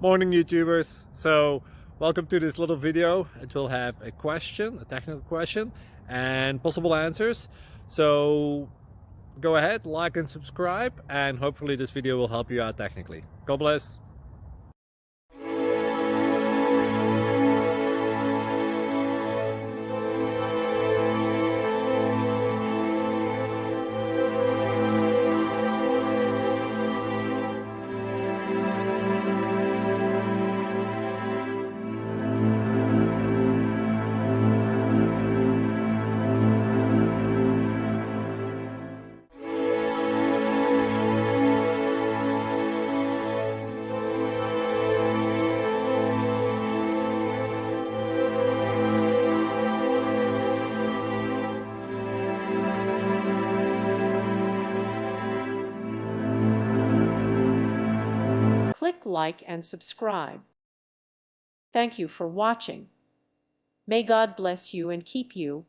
Morning YouTubers. So welcome to this little video. It will have a question, a technical question, and possible answers. So go ahead, like and subscribe, and hopefully this video will help you out technically. God bless. Click like and subscribe. Thank you for watching. May God bless you and keep you.